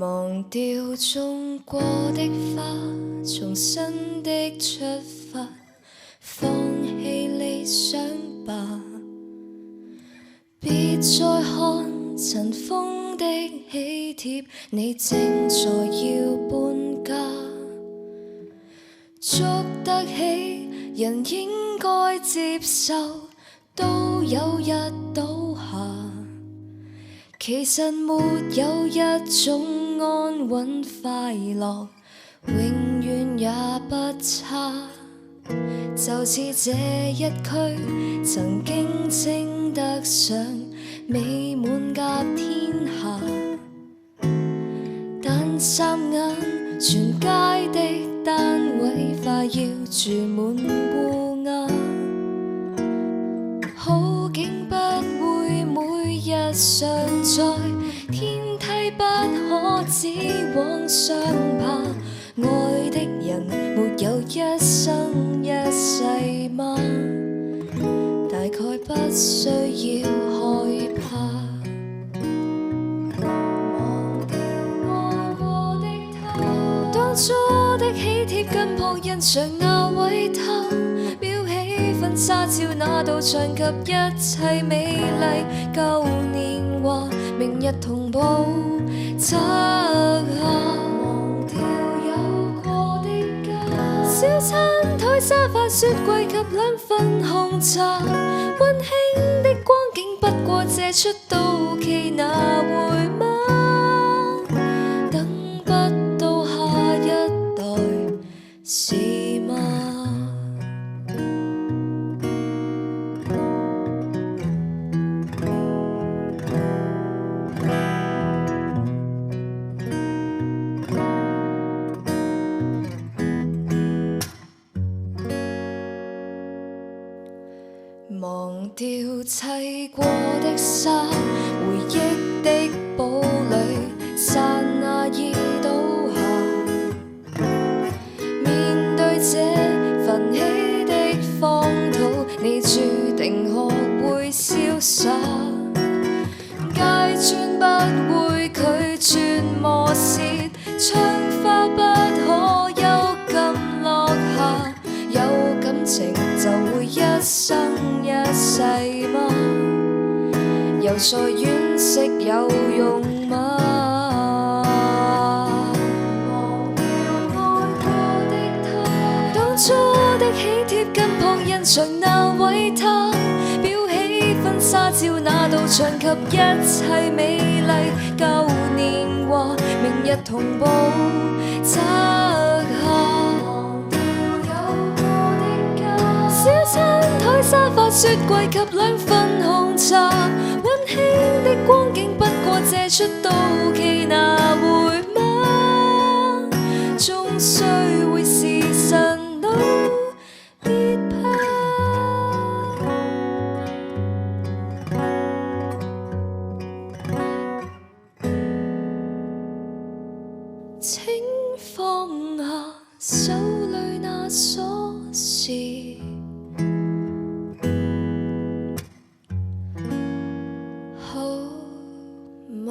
忘掉種過的花，重新的出發，放棄理想吧。別再看塵封的喜帖，你正在要搬家。捉得起人應該接受，都有日倒下。其實沒有一種安穩快樂，永遠也不差。就似這一區曾經稱得上美滿甲天下，但霎眼全街的單位快要住滿烏鴉。好景不會每日常在，天梯不可只往上爬。愛的人沒有一生一世嗎？大概不需要害怕。忘掉愛過的他，當初的喜帖跟旁人常鬧毀他，裱起婚紗照那道牆及一切美麗舊年華，明日同步拆下。小餐台、沙發、雪櫃及兩份紅茶，溫馨的光景不過借出到期拿回嗎？等不到下一代是嗎？忘掉砌過的沙，回憶的堡壘剎那已倒下。面對這奮起的荒土，你注定學會瀟灑。階磚不會拒絕磨蝕，窗花不可幽禁落下。有感情就會一生一世嗎？又再惋惜有用嗎？忘掉愛過的他，當初的喜帖跟旁人常鬧毀他，裱起婚紗照那道牆及一切美麗舊年華，明日同步拆下。小餐台、沙發、雪櫃及兩份紅茶，溫馨的光景不過借出到期拿回嗎？終須會時辰都別怕。請放下手裏那鎖匙，好嗎？